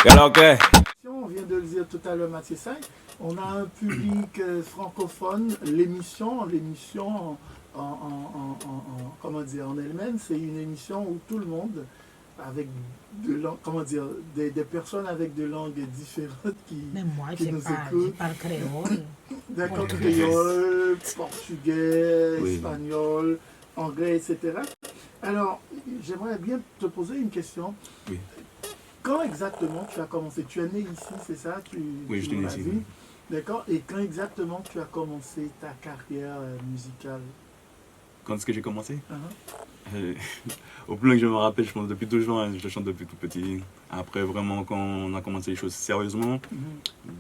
Alors que On vient de le dire tout à l'heure, Mathieu Say, on a un public francophone. L'émission comment dire, en elle-même, c'est une émission où tout le monde, avec comment dire, des personnes avec des langues différentes Mais moi, qui je nous parle écoutent. créole. D'accord, créole, portugais, Oui. espagnol, anglais, etc. Alors, j'aimerais bien te poser une question. Oui. Quand exactement tu as commencé? Tu es né ici, c'est ça? Oui, je suis né l'as ici, dit. oui. D'accord. Et quand exactement tu as commencé ta carrière musicale? quand est-ce que j'ai commencé Uh-huh. Au plus loin que je me rappelle, je pense depuis toujours, hein, je chante depuis tout petit. Après, vraiment, quand on a commencé les choses sérieusement, Mhm.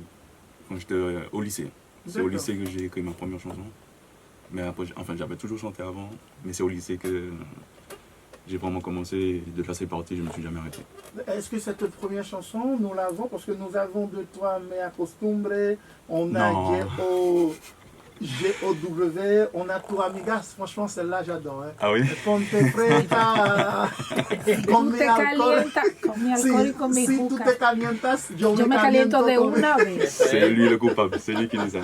quand j'étais au lycée. C'est au D'accord. lycée que j'ai écrit ma première chanson. Mais après, enfin, j'avais toujours chanté avant, mais c'est au lycée que j'ai vraiment commencé. De là, c'est parti, je ne me suis jamais arrêté. Est-ce que cette première chanson, nous l'avons, parce que nous avons de toi Me Acostumbre, on a Non. G-O-W, on a Tu Amigas, franchement celle-là j'adore. Hein. Ah oui? Ponte preta, con mi Tú te alcohol. calientas con mi alcohol y con mi Si tú juca. te calientas, Yo me caliento de con- una vez. C'est lui le coupable, c'est lui qui dit ça.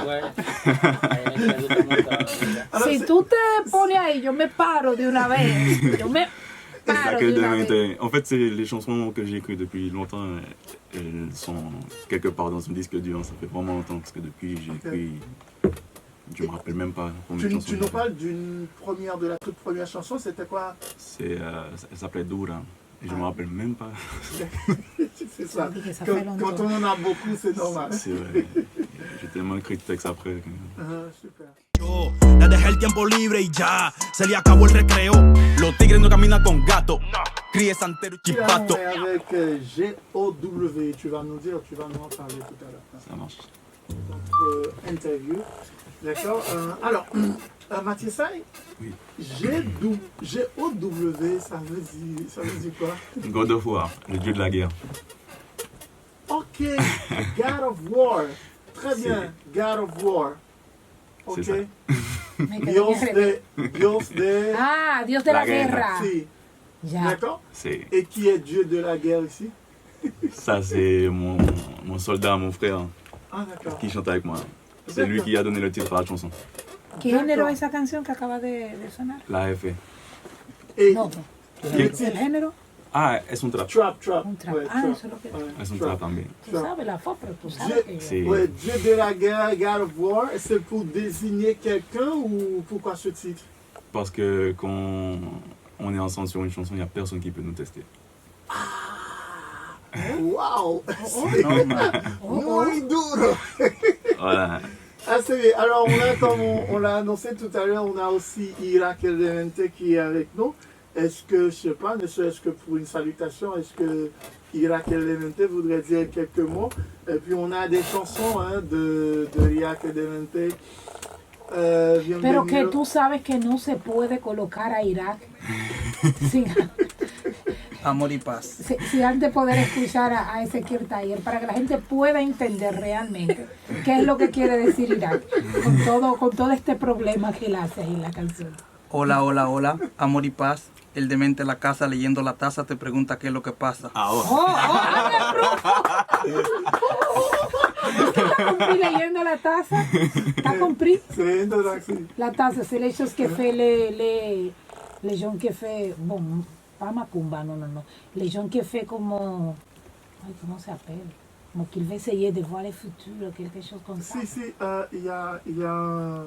Alors, Si c'est- tú te pones ahí, yo me paro de una vez. Yo me paro Laquelle de una demain vez. était- En fait, c'est les chansons que j'ai écrites depuis longtemps. Elles sont quelque part dans un disque dur. Ça fait vraiment longtemps parce que depuis j'ai écrit. Je me rappelle même pas combien de chansons. Tu nous parles d'une première, de la toute première chanson, c'était quoi? Elle s'appelait Dura. Et je me rappelle même pas. C'est ça. dit que ça Quand, fait longtemps. quand on en a beaucoup, c'est normal. C'est vrai. J'ai tellement écrit de textes après. Super. Yo, le dejé el tiempo libre y ya se le acabó el recreo. Los tigres no caminan con gato. Críe santero y Là, on chipato. est avec G-O-W, tu vas nous dire, tu vas nous en parler tout à l'heure. Ça marche. Notre interview. D'accord. Alors, Mathieu Say, Oui. G-O-W, ça veut dire quoi? God of War, le dieu de la guerre. Ok, God of War. Très bien, God of War. Ok. C'est ça. Me quedé bien Dios de. Ah, Dios de la La guerra. guerra. Si. Ya. D'accord. C'est, Et qui est Dieu de la guerre ici? ça, c'est mon soldat, mon frère, Ah, d'accord. qui chante avec moi. C'est lui qui a donné le titre à la chanson. ¿Qué género es esa canción que acaba de sonar? La F. Et No, le ¿el titre? género? Ah, es un trap. Trap. Un trap. Ouais, Ah, trap. eso es lo que... Ouais, Es un trap también. Tú sabes la foto, pero tú sabes Dieu, que yo... C'est- ouais, Dieu de la guerre, God of War, c'est pour désigner quelqu'un ou pourquoi ce titre? Parce que quand on est ensemble sur une chanson, il n'y a personne qui peut nous tester. Waouh! Oh, Muy duro! Voilà. Ah, c'est bien. Alors, comme on l'a annoncé tout à l'heure, on a aussi Irak Elemente qui est avec nous. Est-ce que, je sais pas, ne serait-ce que pour une salutation, est-ce que Irak Elemente voudrait dire quelques mots? Et puis, on a des chansons hein, de Irak Elemente. Pero que tú sabes que no se puede colocar a Irak sin, Amor y paz. sin antes poder escuchar a Ezequiel Taller para que la gente pueda entender realmente qué es lo que quiere decir Irak con todo este problema que él hace ahí en la canción. Hola, hola, hola. Amor y paz. El demente en la casa leyendo la taza te pregunta qué es lo que pasa. Ah, oh. T'as compris leyendo la taza? T'as compris? C'est introduction. La taza, c'est les choses que fait les gens qui fait, bon, pas Macumba, non. Les gens qui fait como, ay, comment ça s'appelle? Como qu'il veut essayer de voir le futur, quelque chose comme ça. Si, il y a un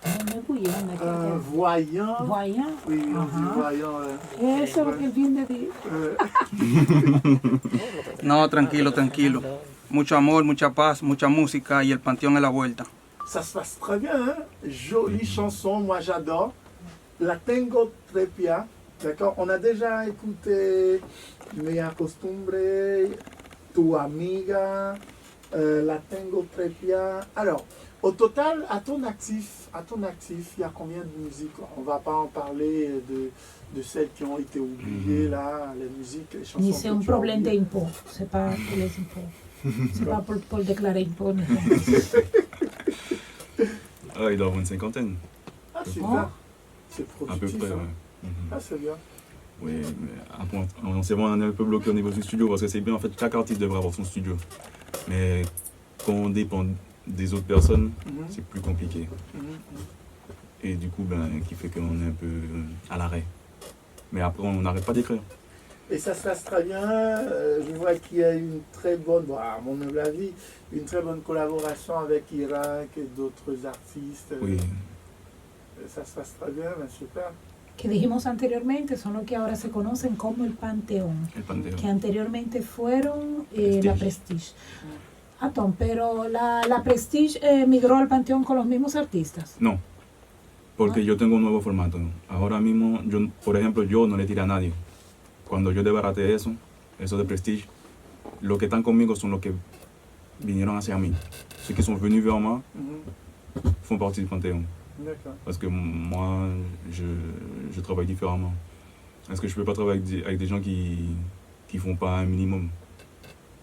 No me bouillon, mais voyant. voyant. Oui, on dit Ajá. voyant. Eso es lo que él viene de decir. No, tranquilo, tranquilo. Mucho amor, mucha paz, mucha música y el panteón en la vuelta. Ça se passe très bien, hein? Jolie chanson, moi j'adore. La Tengo Trepia, d'accord? On a déjà écouté Me Acostumbre, Tu Amiga, La Tengo Trepia. Alors, au total, à ton actif, il y a combien de musiques? On ne va pas en parler de celles qui ont été oubliées, là, les musiques, les chansons. Ni c'est que un tu as problème oubliées. d'impôt. C'est pas pour les impôts. C'est pas pour déclarer impôt. ni rien. Ah, il doit avoir une cinquantaine, Ah, c'est Oh. bien. C'est à peu productif. près. hein. Ouais. Ah, c'est bien. Oui, mais après, c'est vrai, on est un peu bloqué au niveau du studio parce que c'est bien, en fait, chaque artiste devrait avoir son studio. Mais quand on dépend des autres personnes, c'est plus compliqué. Et du coup, qui fait qu'on est un peu à l'arrêt. Mais après, on n'arrête pas d'écrire. Et ça se passe très bien. Je vois qu'il y a une très bonne, à mon humble avis, une très bonne collaboration avec Irak et d'autres artistes. Oui. Ça se passe très bien, super. Que dijimos anteriormente son los que ahora se conocen como el Panteón, El Panteón. que anteriormente fueron Prestige. la Prestige. Tom, pero la Prestige migró al Panteón con los mismos artistas. No, porque yo tengo un nuevo formato. Ahora mismo, yo, por ejemplo, yo no le tiré a nadie. Cuando yo desbaraté eso de Prestige, los que están conmigo son los que vinieron hacia mí. Ceux qui sont venus vers moi font partie du Panthéon. Parce que moi, je travaille différemment. Parce que je ne peux pas travailler avec des gens qui font pas un minimum.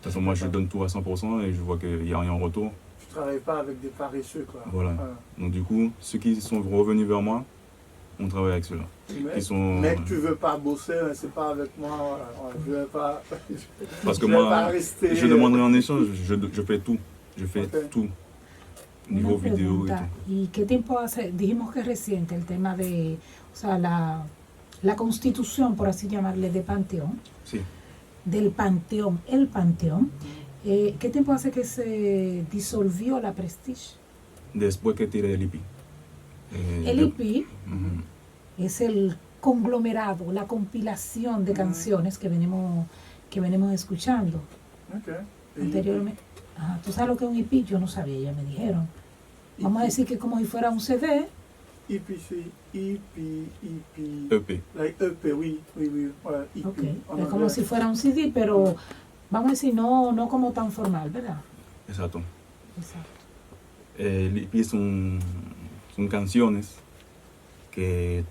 Parce que moi, je donne tout à 100% et je vois qu'il n'y a rien en retour. Tu ne travailles pas avec des paresseux, quoi. Voilà. Donc du coup, ceux qui sont revenus vers moi, on travaille avec ceux-là. Mais tu ne veux pas bosser, c'est pas avec moi. Je ne veux pas. Parce que moi, je demanderai en échange, je fais tout. Je fais tout. Niveau Una vidéo y pregunta, todo. ¿y qué tiempo hace? Dijimos que es reciente el tema de, o sea, la constitución, por así llamarle, de Panteón, Sí. del Panteón, el Panteón. ¿Qué tiempo hace que se disolvió la Prestige? Después que tiré el IP. El IP Ujú. es el conglomerado, la compilación de canciones que venimos escuchando anteriormente. Ajá, ¿tú sabes lo que es un EP? Yo no sabía, ya me dijeron. Vamos a decir que como si fuera un CD. EP, sí. EP. EP. Like EP, oui. Voilà, EP, Ok, en es como anglais. si fuera un CD, pero vamos a decir no como tan formal, ¿verdad? Exacto. Exacto. El EP son canciones que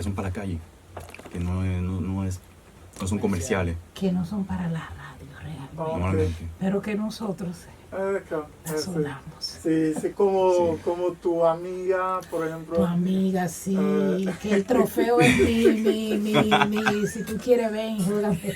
son para la calle, que no son comerciales Que no son para la radio realmente, Ah, ok. normalmente. pero que nosotros D'accord. la sonamos. C'est como tu amiga, por ejemplo. Tu amiga, sí, que el trofeo es mi, si tú quieres ven, juégame.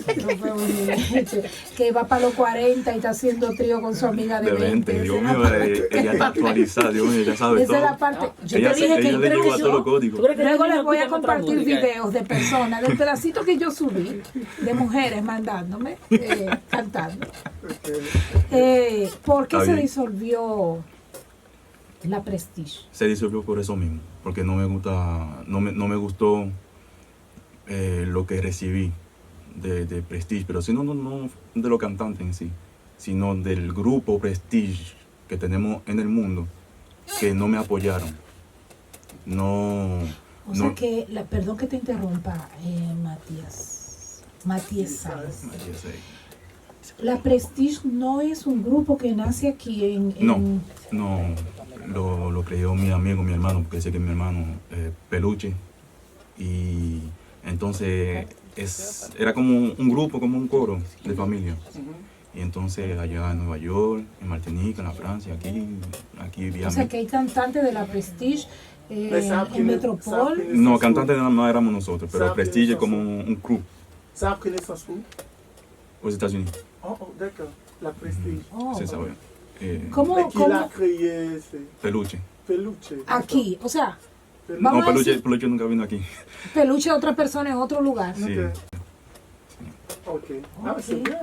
El trofeo es mi, que va para los 40 y está haciendo trío con su amiga de 20. Dios mío, ella está actualizada, Dios mío, ella sabe Esa todo. es la parte. Yo Ella te dije que le entre llegó a todos los yo, códigos. luego les voy a compartir videos de personas, del pedacito que yo subí, de mujeres mandándome, cantando. ¿Por qué Está se bien. disolvió la Prestige? Se disolvió por eso mismo, porque no me gustó lo que recibí de Prestige, pero sino no de los cantantes en sí, sino del grupo Prestige que tenemos en el mundo, que no me apoyaron. O sea que, perdón que te interrumpa, Matías Sáenz. La Prestige no es un grupo que nace aquí en... No, lo creó mi amigo, mi hermano, porque sé que mi hermano Peluche, y entonces era como un grupo, como un coro de familia. Y entonces allá en Nueva York, en Martinica, en la Francia, aquí vivía. O sea que hay cantantes de la Prestige en Metropol. No, cantantes no éramos nosotros, pero Prestige es como un club Ça a pris naissance où? aux États-Unis. Oh, d'accord. La Prestige. Oh. C'est ça, oui. ¿Cómo, Et qui l'a cómo? créé? C'est Peluche. Peluche. Aquí, o sea, Peluche. Vamos No, a decir- Peluche nunca vino aquí. Peluche a otra persona en otro lugar. Sí. Ok. Ah, Ok. c'est bien.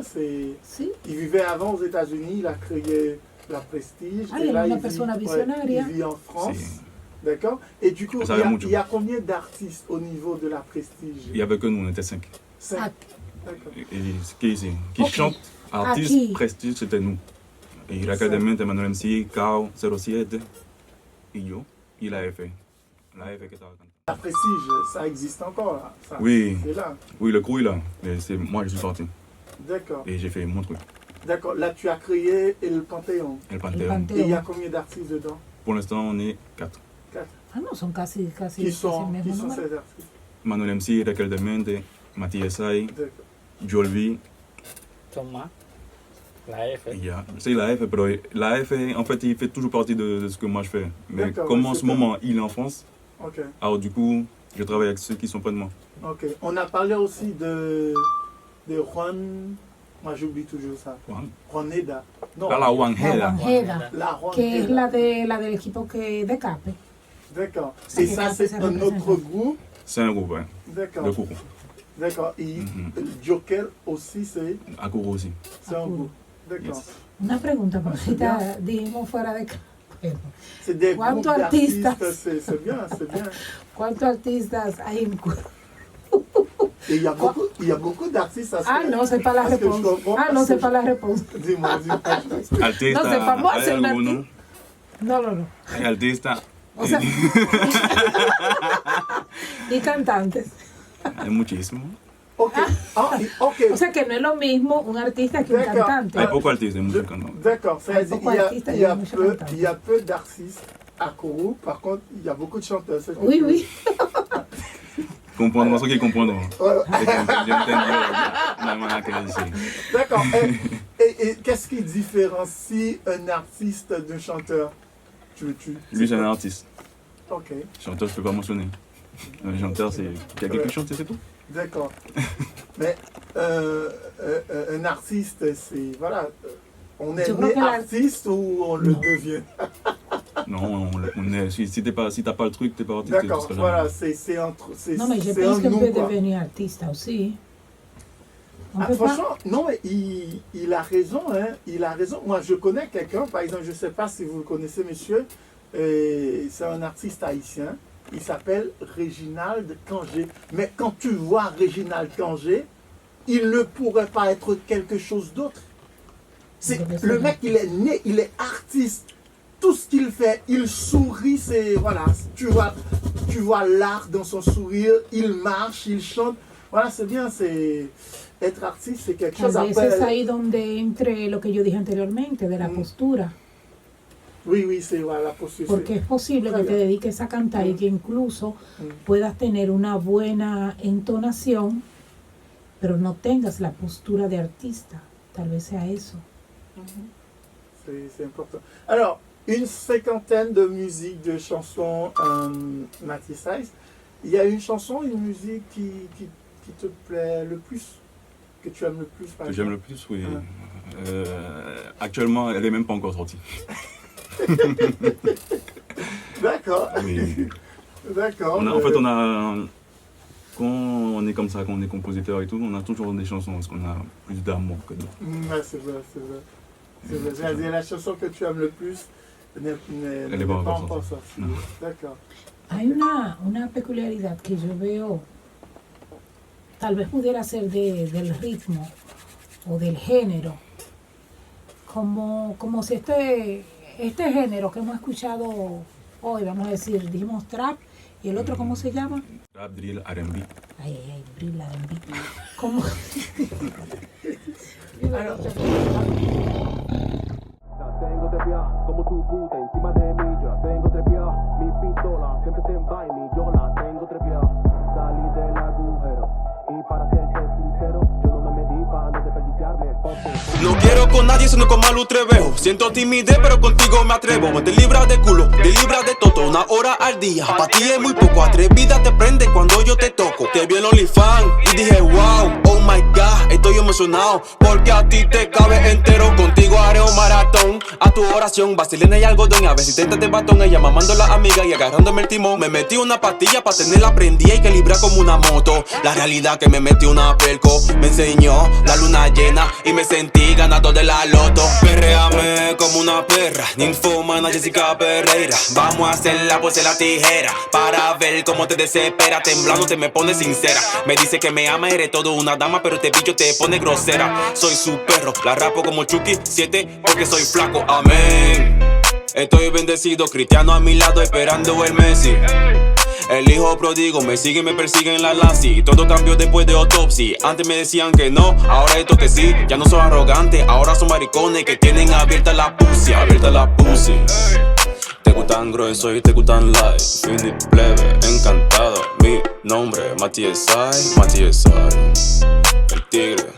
Sí. Il vivait avant aux États-Unis, il a créé la Prestige. Ah, et il est là, une vit- persona ouais, visionaria. il vit en France. Sí. D'accord. Et du coup, Ça va mucho. il y a combien d'artistes au niveau de la Prestige? Il y avait que nous, on était 5. 5. Ah, D'accord. Qui Ok. chante, artiste, Aquí. Prestige, c'était nous. Et Iracadamente, Manuel MC, Kao, 07, y yo, y la F. La F que estaba cantando. La Prestige, ça existe encore là. Ça, Oui. C'est là. Oui, le crew est là. Mais c'est moi, je suis parti. D'accord. Et j'ai fait mon truc. D'accord. Là, tu as créé El Panthéon. El el Panthéon. Et il y a Panteón. combien d'artistes dedans? Pour l'instant, on est 4. 4. Ah, no, son casi Qui el sont mismo ces número. artistes? Manuel MC, Raquel Demente, Matías Sai, D'accord. Jolvi, Thomas, la F. et il y a. C'est la F, pero la F, en fait, il fait toujours partie de ce que moi je fais. Mais D'accord, comme ouais, en ce super. moment, il est en France, Ok. alors du coup, Je travaille avec ceux qui sont près de moi. Ok. On a parlé aussi de Juan. Moi, j'oublie toujours ça. Juan. Juaneda. Non. La Juanjeda. Juanjeda, La que es Juanjeda. la del equipo que de Cape. D'accord. C'est Et que ça, Cape, c'est ça un représente. autre groupe. C'est un groupe, ouais. D'accord. De Kourou. D'accord. Et Joker aussi, c'est À Kourou aussi. un Kourou. groupe. D'accord. Yes. Una pregunta, porque ahorita dijimos fuera de Cape. C'est des groupes ¿Cuántos artistas? d'artistes. C'est bien, c'est bien. ¿Cuántos artistas hay en Cuba? Et il y a beaucoup d'artistes à Ah, no, c'est pas la parce que je réponse. comprends, Ah, no, parce c'est que pas la réponse. Dis-moi. Artista, No sé, vamos a hay hacer una algunos. No. Hay artistas, O sea, y cantantes. hay muchísimos. Ok. Ah, ok. O sea que no es lo mismo un artista que un D'accord. cantante. Hay pocos artistas, hay muchos cantantes. D'accord. C'est-à-dire, Beaucoup d'artistes, il y a muchos cantantes. il y a peu d'artistes à Kourou. Par contre, il y a beaucoup de chanteurs. c'est ce que Oui, tu veux oui. Comprendre, ceux qui comprennent. Ouais, ouais. Yo entiendo, no hay más nada que decir. D'accord. Et qu'est-ce qui différencie un artiste d'un chanteur? Lui, c'est un artiste. Ok. Chanteur, je peux pas mentionner. Un chanteur, c'est quelqu'un qui chante, c'est tout. D'accord. Mais un artiste, c'est. Voilà. On est Je crois né que la- artiste ou on le Non. devient? Non, on est, si t'as pas le truc, t'es pas artiste. tu D'accord. seras Voilà. jamais. C'est entre. No, mais je c'est pense un que nous, peut quoi. devenir artista aussi. On Ah, peut pas. franchement, non, mais il a raison, hein. Il a raison. Moi, je connais quelqu'un, par exemple, je ne sais pas si vous le connaissez, monsieur. C'est un artiste haïtien. Il s'appelle Réginald Kangé. Mais quand tu vois Réginald Kangé, il ne pourrait pas être quelque chose d'autre. Le mec, il est né, il est artiste. Tout ce qu'il fait, il sourit, c'est. Voilà. Tu vois l'art dans son sourire. Il marche, il chante. Voilà, c'est bien, c'est. Être artiste, c'est quelque chose Tal vez es après. ahí donde entre lo que yo dije anteriormente, de la postura. Oui, c'est voilà, la posture. Porque es posible Très que te bien. dediques a cantar y que incluso Mm. puedas tener una buena entonación, pero no tengas la postura de artista. Tal vez sea eso. C'est important. Alors, une cinquantaine de musiques, de chansons Mathieu Saïs. Il y a une chanson, une musique qui te plaît le plus, que tu aimes le plus, par Que j'aime le exemple. plus, oui. Ouais. Actuellement, elle est même pas encore sortie. D'accord. Oui. D'accord. En fait, quand on est comme ça, quand on est compositeur et tout, on a toujours des chansons parce qu'on a plus d'amour que d'autres. Ouais, c'est vrai, c'est vrai. C'est vrai. J'allais dire, la chanson que tu aimes le plus n'est Elle est pas encore sortie. Non. D'accord. Hay una peculiaridad que yo veo, tal vez pudiera ser del ritmo o del género, como si este género que hemos escuchado hoy, vamos a decir, dijimos trap, y el otro, ¿cómo se llama? Rap, drill, R&B. Ay, brilla en mí. ¿Cómo? La tengo trepiada como tu puta encima de mí, yo la tengo trepiada. Mi pistola siempre se va y mi yo la tengo trepiada. Salí del agujero y para serte sincero, yo no me medí para no desperdiciarme. No quiero con nadie, sino con Malu Trevejo. Siento timidez, pero contigo me atrevo. Me te libras de culo, te libras de toto. 1 hora al día, pa' ti es muy poco. Atrevida te prende cuando yo te toco. Te vi en OnlyFans y dije wow, oh my god, estoy emocionado. Porque a ti te cabe entero. Contigo haré un maratón. A tu oración, vaselina y algodón. Y a veces tentas de batón. Ella mamando a la amiga y agarrándome el timón. Me metí una pastilla pa' tenerla prendida y que libra como una moto. La realidad que me metí una perco. Me enseñó la luna llena y me sentí ganador de la loto. Perréame como una perra, ninfomana Jessica Pereira. Vamos a hacerla pues en la tijera, para ver cómo te desespera. Temblando te me pone sincera. Me dice que me ama, eres todo una dama, pero este bicho te pone grosera. Soy su perro, la rapo como Chucky 7 porque soy flaco, amén. Estoy bendecido, cristiano a mi lado esperando el Messi. El hijo pródigo me sigue, me persigue en la Lassie. Todo cambió después de autopsia. Antes me decían que no, ahora esto que sí. Ya no soy arrogante, ahora son maricones que tienen abierta la pussy. Abierta la pussy. Te gustan grueso y te gustan light. Fini plebe, encantado. Mi nombre, Matías Sai, Matías Sai. El tigre.